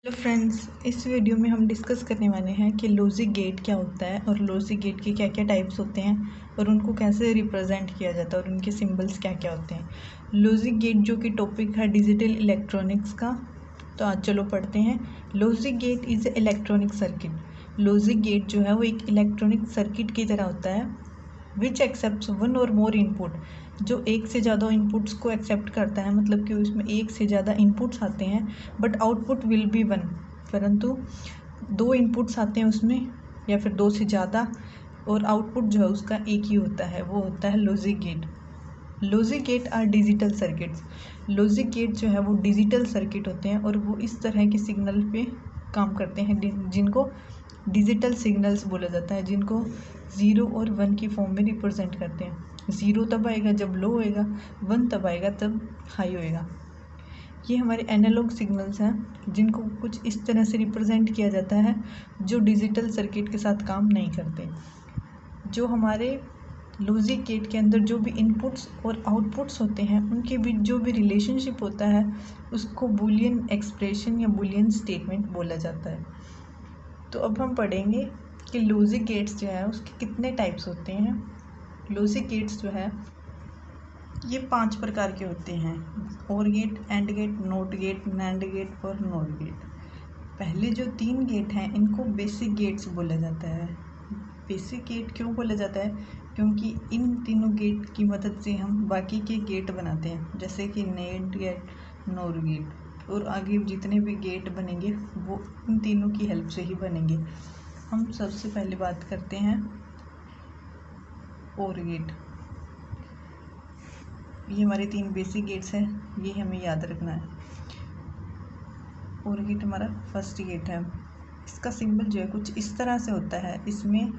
Hello friends, इस video में हम डिस्कस करने वाले हैं कि लॉजिक गेट क्या होता है और लॉजिक गेट के क्या क्या टाइप्स होते हैं और उनको कैसे रिप्रेजेंट किया जाता है और उनके सिंबल्स क्या क्या होते हैं। लॉजिक गेट जो कि टॉपिक है डिजिटल इलेक्ट्रॉनिक्स का, तो आज चलो पढ़ते हैं। Logic gate is a electronic circuit. Logic gate जो है वो एक इलेक्ट्रॉनिक सर्किट की तरह होता है विच एक्सेप्ट वन और मोर इनपुट, जो एक से ज़्यादा इनपुट्स को एक्सेप्ट करता है, मतलब कि उसमें एक से ज़्यादा इनपुट्स आते हैं but output will be one, परंतु दो इनपुट्स आते हैं उसमें या फिर दो से ज़्यादा और आउटपुट जो है उसका एक ही होता है, वो होता है logic gate. Logic gate are digital circuits. Logic gate जो है वो डिजिटल सर्किट होते हैं और वो इस तरह के सिग्नल पे काम करते हैं जिनको डिजिटल सिग्नल्स बोला जाता है, जिनको 0 और 1 की फॉर्म में रिप्रेजेंट करते हैं। 0 तब आएगा जब लो होएगा, 1 तब आएगा तब हाई होएगा। ये हमारे एनालॉग सिग्नल्स हैं जिनको कुछ इस तरह से रिप्रेजेंट किया जाता है जो डिजिटल सर्किट के साथ काम नहीं करते। जो हमारे लॉजिक गेट के अंदर जो भी इनपुट्स और आउटपुट्स होते हैं उनके बीच जो भी रिलेशनशिप होता है उसको बूलियन एक्सप्रेशन या बूलियन स्टेटमेंट बोला जाता है। तो अब हम पढ़ेंगे कि लॉजिक गेट्स जो है उसके कितने टाइप्स होते हैं। लॉजिक गेट्स जो है ये 5 प्रकार के होते हैं: or gate, and gate, not gate, nand gate और नॉर गेट। पहले जो 3 गेट हैं इनको बेसिक गेट्स बोला जाता है। बेसिक गेट क्यों बोला जाता है? क्योंकि इन तीनों गेट की मदद से हम बाकी के गेट बनाते हैं, जैसे कि नैंड गेट, नॉर गेट, और आगे जितने भी गेट बनेंगे वो इन तीनों की हेल्प से ही बनेंगे। हम सबसे पहले बात करते हैं और गेट। ये हमारे 3 बेसिक गेट्स हैं, ये हमें याद रखना है। और गेट हमारा फर्स्ट गेट है। इसका सिंबल जो है कुछ इस तरह से होता है, इसमें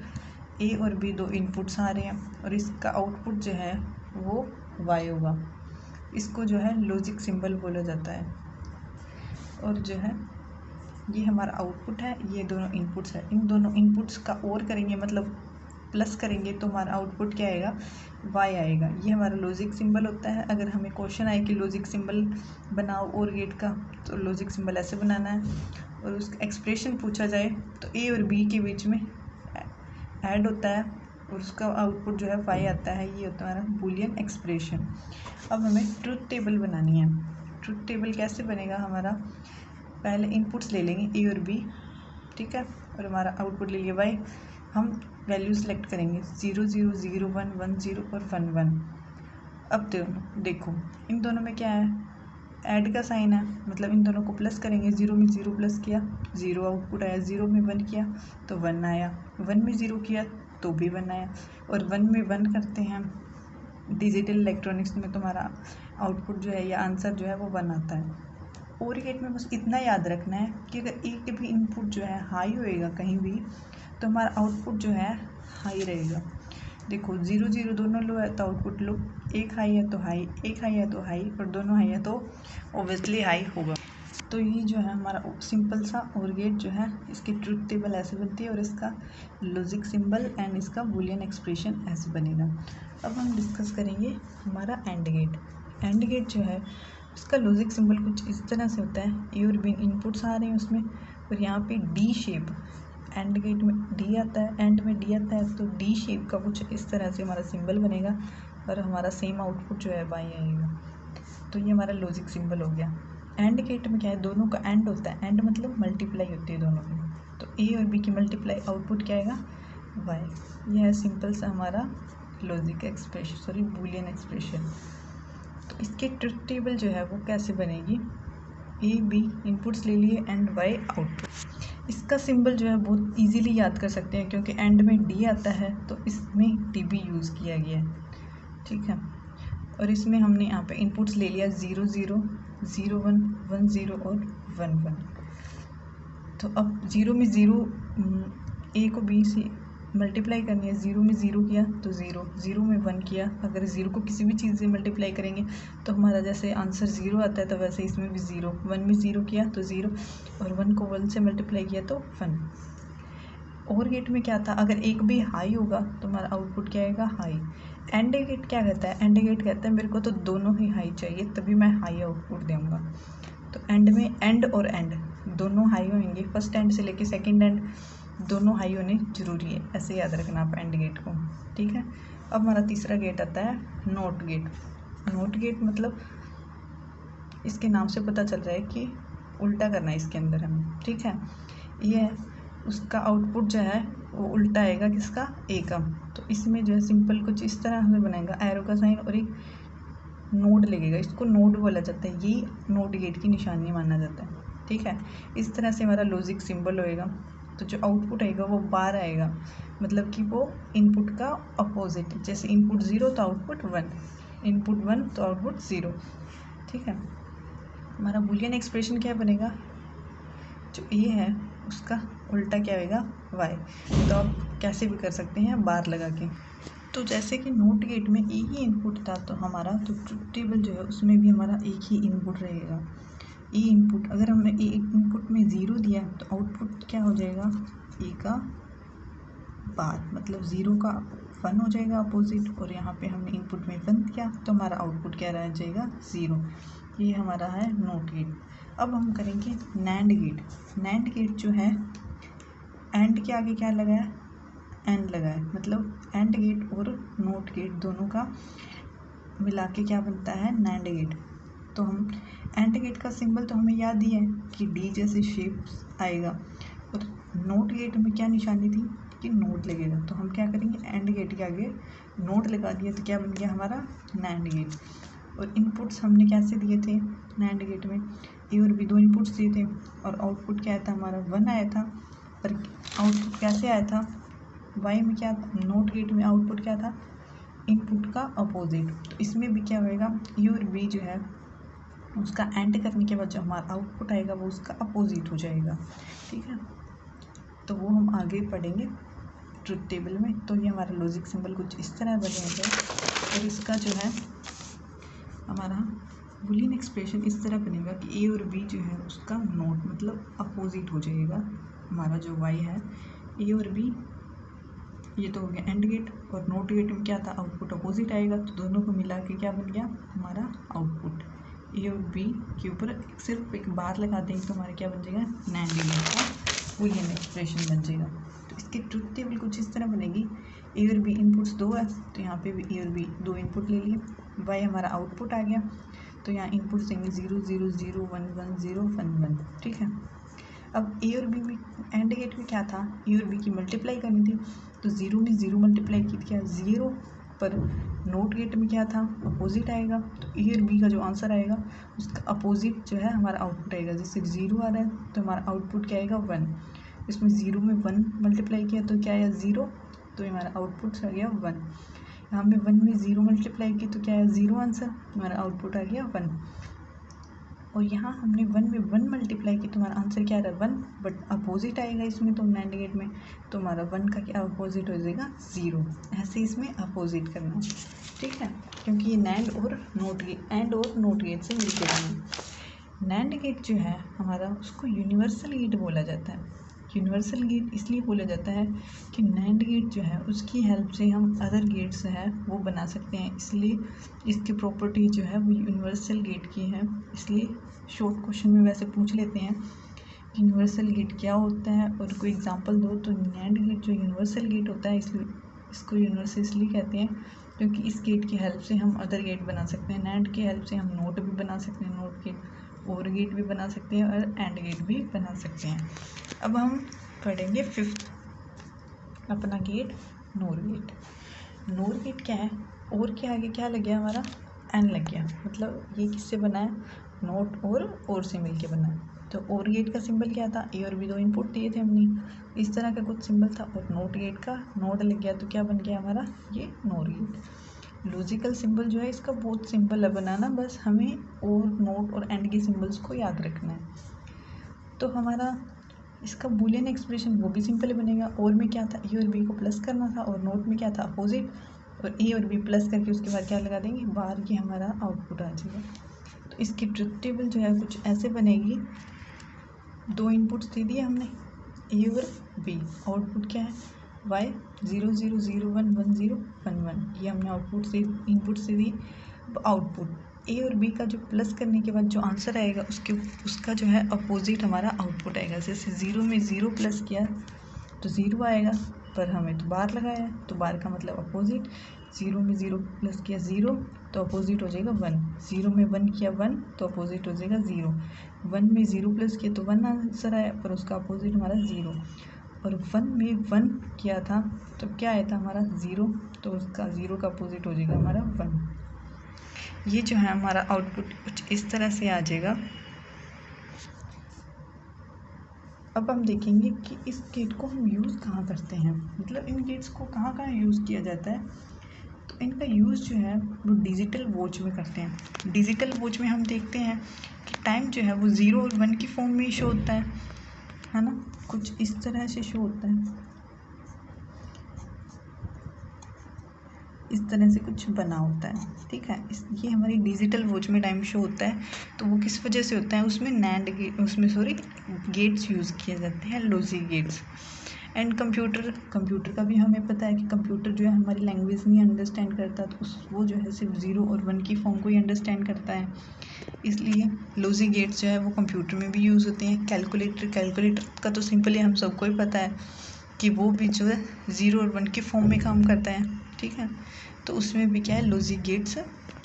ए और बी 2 इनपुट्स आ रहे हैं और इसका आउटपुट जो है वो वाई होगा। इसको जो है लॉजिक सिंबल बोला जाता है। और जो है ये हमारा आउटपुट है, ये दोनों इनपुट्स है। इन दोनों इनपुट्स का और करेंगे, मतलब प्लस करेंगे तो हमारा आउटपुट क्या आएगा? वाई आएगा। ये हमारा लॉजिक सिंबल होता है। अगर हमें क्वेश्चन आए कि लॉजिक सिंबल बनाओ और गेट का, तो लॉजिक सिंबल ऐसे बनाना है। और उसका एक्सप्रेशन पूछा जाए तो ए और बी के बीच में ऐड होता है और उसका आउटपुट जो है वाई आता है। ये होता है हमारा बूलियन एक्सप्रेशन। अब हमें ट्रुथ टेबल बनानी है। ट्रुथ टेबल कैसे बनेगा? हमारा पहले इनपुट्स ले लेंगे ए और बी, ठीक है, और हमारा आउटपुट ले लिया वाई। हम वैल्यू सेलेक्ट करेंगे 0 0 0 1 1 0 और 1 1। अब देखो इन दोनों में क्या है? ऐड का साइन है, मतलब इन दोनों को प्लस करेंगे। 0 में 0 प्लस किया, 0 आउटपुट आया। 0 में 1 किया तो 1 आया। 1 में 0 किया तो भी 1 आया। और 1 में 1 करते हैं डिजिटल इलेक्ट्रॉनिक्स में, तुम्हारा आउटपुट जो है या आंसर जो है वो 1 आता है। और गेट में बस इतना याद रखना है कि अगर एक भी इनपुट जो है हाई होएगा कहीं भी, तो हमारा आउटपुट जो है हाई रहेगा। देखो 0 0 दोनों लो है तो आउटपुट लो, एक हाई है तो हाई, एक हाई है तो हाई, और दोनों हाई है तो ऑब्वियसली हाई होगा। तो ये जो है हमारा सिंपल सा और गेट जो है, इसकी ट्रुथ टेबल ऐसे बनती है और इसका लॉजिक सिंबल एंड इसका बूलियन एक्सप्रेशन ऐसे बनेगा। अब हम डिस्कस करेंगे हमारा एंड गेट। एंड गेट जो है उसका लॉजिक सिंबल कुछ इस तरह से होता है। ए और बी इनपुट्स आ रहे हैं उसमें, और यहाँ पे डी शेप, एंड गेट में डी आता है, एंड में डी आता है, तो डी शेप का कुछ इस तरह से हमारा सिंबल बनेगा और हमारा सेम आउटपुट जो है वाई आएगा। तो ये हमारा लॉजिक सिंबल हो गया। एंड गेट में क्या है? दोनों का एंड होता है, एंड मतलब मल्टीप्लाई होती है दोनों की, तो ए और बी की मल्टीप्लाई आउटपुट क्या आएगा? वाई। यह है सिंपल सा हमारा logic expression, sorry Boolean expression. तो इसके ट्रुथ टेबल जो है वो कैसे बनेगी? ए बी इनपुट्स ले लिए एंड वाई आउटपुट। इसका सिंबल जो है बहुत इजीली याद कर सकते हैं क्योंकि एंड में डी आता है तो इसमें टी बी यूज़ किया गया है, ठीक है। और इसमें हमने यहाँ पे इनपुट्स ले लिया 0 0 0 1 1 0 और 1 1। तो अब 0 में 0 ए को बी से मल्टीप्लाई करनी है। 0 में 0 किया तो 0, 0 में 1 किया। अगर 0 को किसी भी चीज़ से मल्टीप्लाई करेंगे तो हमारा जैसे आंसर 0 आता है, तो वैसे इसमें भी 0। 1 में 0 किया तो 0, और 1 को 1 से मल्टीप्लाई किया तो 1। और गेट में क्या था? अगर एक भी हाई होगा तो हमारा आउटपुट क्या आएगा? हाई। एंड गेट क्या कहता है? एंड गेट कहता है मेरे को तो दोनों ही हाई चाहिए तभी मैं हाई आउटपुट दूंगा। तो एंड में एंड और एंड दोनों हाई होंगे, फर्स्ट एंड से लेके सेकंड एंड दोनों हाई होने जरूरी है, ऐसे याद रखना आप एंड गेट को, ठीक है। अब हमारा तीसरा गेट आता है नोट गेट। नोट गेट मतलब इसके नाम से पता चल रहा है कि उल्टा करना है इसके अंदर हमें, ठीक है। ये है उसका आउटपुट जो है वो उल्टा आएगा किसका, ए का। तो इसमें जो है सिंपल कुछ इस तरह हमें बनाएगा, एरो का साइन और एक नोड लगेगा, इसको नोड बोला जाता है, ये नोट गेट की निशानी माना जाता है, ठीक है। इस तरह से हमारा लॉजिक सिंबल होएगा। तो जो आउटपुट आएगा वो बार आएगा, मतलब कि वो इनपुट का अपोजिट, जैसे इनपुट 0 तो आउटपुट 1, इनपुट 1 तो आउटपुट 0, ठीक है। हमारा बूलियन एक्सप्रेशन क्या बनेगा, जो ए है उसका उल्टा क्या होएगा, वाई। तो आप कैसे भी कर सकते हैं बार लगा के। तो जैसे कि नोट गेट में एक ही इनपुट था, तो हमारा तो ट्रुथ टेबल जो है उसमें भी हमारा एक ही इनपुट रहेगा। ए इनपुट, अगर हमने ए इनपुट में 0 दिया तो आउटपुट क्या हो जाएगा, ए का बार, मतलब 0 का 1 हो जाएगा अपोजिट, और यहाँ पे हमने इनपुट में 1 दिया तो हमारा आउटपुट क्या रह जाएगा, 0। ये हमारा है नोट गेट। अब हम करेंगे नैंड गेट। नैंड गेट जो है एंड के आगे क्या लगा है, एंड लगा है, मतलब एंड गेट और नोट गेट दोनों का मिला के क्या बनता है, नैंड गेट। तो हम एंड गेट का सिंबल तो हमें याद ही है कि डी जैसे शेप आएगा, और नोट गेट में क्या निशानी थी कि नोट लगेगा। तो हम क्या करेंगे, एंड गेट के आगे नोट लगा दिया तो क्या बन गया हमारा नैंड गेट। और इनपुट्स हमने कैसे दिए थे नैंड गेट में, ए और बी दो इनपुट्स दिए थे, और आउटपुट क्या आया था हमारा 1 आया था। और आउटपुट कैसे आया था, वाई में क्या था, नोट गेट में आउटपुट क्या था, इनपुट का अपोजिट। तो इसमें भी क्या होएगा, ए और बी जो है उसका एंड करने के बाद जो हमारा आउटपुट आएगा वो उसका अपोजिट हो जाएगा, ठीक है। तो वो हम आगे पढ़ेंगे ट्रुथ टेबल में। तो ये हमारा लॉजिक सिंबल कुछ इस तरह बनेगा, और इसका जो है हमारा बूलियन एक्सप्रेशन इस तरह बनेगा कि ए और बी जो है उसका नोट मतलब अपोजिट हो जाएगा। हमारा जो वाई है, ए और बी ये तो हो गया एंड गेट, और नोट गेट में क्या था, आउटपुट अपोजिट आएगा। तो दोनों को मिला के क्या बन गया हमारा आउटपुट, ए और बी के ऊपर सिर्फ एक बार लगा देंगे तो हमारा क्या बन जाएगा, नैंड गेट का बूलियन एक्सप्रेशन बन जाएगा। तो इसकी ट्रुथ टेबल कुछ इस तरह बनेगी, ए और बी इनपुट्स 2 है तो यहाँ पे भी ए और बी 2 इनपुट ले लिए, वाई हमारा आउटपुट आ गया तो यहाँ इनपुट देंगे 0 0 0 1 1 0 1 1, ठीक है। अब ए और बी में एंड गेट में क्या था, ए और बी की मल्टीप्लाई करनी थी, तो 0 में 0 मल्टीप्लाई की क्या 0, पर नोट गेट में क्या था अपोजिट आएगा। तो ए और बी का जो आंसर आएगा उसका अपोजिट जो है हमारा आउटपुट आएगा। जैसे 0 आ रहा है तो हमारा आउटपुट क्या आएगा 1, इसमें 0 में 1 मल्टीप्लाई किया तो क्या आया 0, तो हमारा आउटपुट आ गया 1। यहाँ पे 1 में 0 मल्टीप्लाई की तो क्या आया 0 आंसर, हमारा आउटपुट आ गया 1। और यहाँ हमने 1 में 1 मल्टीप्लाई की तो हमारा आंसर क्या आ रहा है 1, बट अपोजिट आएगा इसमें तो नैंड गेट में, तो हमारा 1 का क्या अपोजिट हो जाएगा 0। ऐसे इसमें अपोजिट करना, ठीक है, क्योंकि ये नैंड और नोट गेट, एंड और नोट गेट से मिलकर बने। नैंड गेट जो है हमारा उसको यूनिवर्सल गेट बोला जाता है। यूनिवर्सल गेट इसलिए बोला जाता है कि नैंड गेट जो है उसकी हेल्प से हम अदर गेट्स है वो बना सकते हैं, इसलिए इसकी प्रॉपर्टी जो है वो यूनिवर्सल गेट की है। इसलिए शॉर्ट क्वेश्चन में वैसे पूछ लेते हैं कि यूनिवर्सल गेट क्या होता है और कोई एग्जांपल दो, तो नैंड गेट जो यूनिवर्सल गेट होता है इसलिए इसको यूनिवर्सल इसलिए कहते हैं क्योंकि इस गेट की हेल्प से हम अदर गेट बना सकते हैं। नैंड की हेल्प से हम नोट भी बना सकते हैं, नोट गेट, और गेट भी बना सकते हैं और एंड गेट भी बना सकते हैं। अब हम पढ़ेंगे 5th अपना gate, nor gate. Nor gate क्या है, और के आगे क्या लग गया हमारा एन लग गया, मतलब ये किससे बना है, नोट और से मिलके बना है। तो और गेट का सिंबल क्या था, ए और बी 2 इनपुट दिए थे हमने, इस तरह का कुछ सिंबल था, और नोट गेट का नोट लग गया तो क्या बन गया हमारा ये नोर गेट। लॉजिकल सिंबल जो है इसका बहुत सिंपल है बनाना, बस हमें और नोट और एंड के सिंबल्स को याद रखना है। तो हमारा इसका बूलियन एक्सप्रेशन वो भी सिंपल बनेगा। और में क्या था, ए और बी को प्लस करना था, और नोट में क्या था अपोजिट, और ए और बी प्लस करके उसके बाद क्या लगा देंगे बाहर की, हमारा आउटपुट आ जाएगा। तो इसकी ट्रुथ टेबल जो है कुछ ऐसे बनेगी, 2 इनपुट्स दे दिए हमने ए और बी, आउटपुट क्या है वाई 0 0 0 1 1 0 1 1, ये हमने आउटपुट से इनपुट से दी। आउटपुट ए और बी का जो प्लस करने के बाद जो आंसर आएगा उसका जो है अपोजिट हमारा आउटपुट आएगा। जैसे 0 में 0 प्लस किया तो 0 आएगा, पर हमें तो बार लगाया है तो बार का मतलब अपोजिट। 0 में 0 प्लस किया 0 तो अपोजिट हो जाएगा 1। 0 में 1 किया 1 तो अपोजिट हो जाएगा 0। 1 में 0 प्लस किया तो 1 आंसर आया, पर उसका अपोजिट हमारा 0। और 1 में 1 किया था तो क्या आया था हमारा 0, तो उसका 0 का अपोजिट हो जाएगा हमारा 1। ये जो है हमारा आउटपुट कुछ इस तरह से आ जाएगा। अब हम देखेंगे कि इस गेट को हम यूज़ कहाँ करते हैं, मतलब इन गेट्स को कहाँ कहाँ यूज़ किया जाता है। तो इनका यूज़ जो है वो डिजिटल वॉच में करते हैं। डिजिटल वॉच में हम देखते हैं कि टाइम जो है वो 0 और 1 की फॉर्म में ही शो होता है ना, कुछ इस तरह से शो होता है, इस तरह से कुछ बना होता है, ठीक है। ये हमारी डिजिटल वॉच में टाइम शो होता है। तो वो किस वजह से होता है, उसमें गेट्स यूज़ किए जाते हैं, लॉजिक गेट्स। एंड कंप्यूटर का भी हमें पता है कि कंप्यूटर जो है हमारी लैंग्वेज नहीं अंडरस्टैंड करता, तो वो जो है सिर्फ 0 और 1 की फॉर्म को ही अंडरस्टैंड करता है। इसलिए लॉजिक गेट्स जो है वो कंप्यूटर में भी यूज़ होते हैं। कैलकुलेटर का तो सिंपली हम सबको ही पता है कि वो भी जो है 0 और 1 की फॉर्म में काम करता है, ठीक है। तो उसमें भी क्या है, लॉजिक गेट्स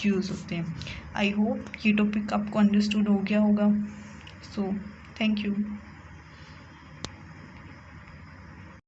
यूज़ होते हैं। आई होप ये टॉपिक आपको अंडरस्टूड हो गया होगा। So thank you.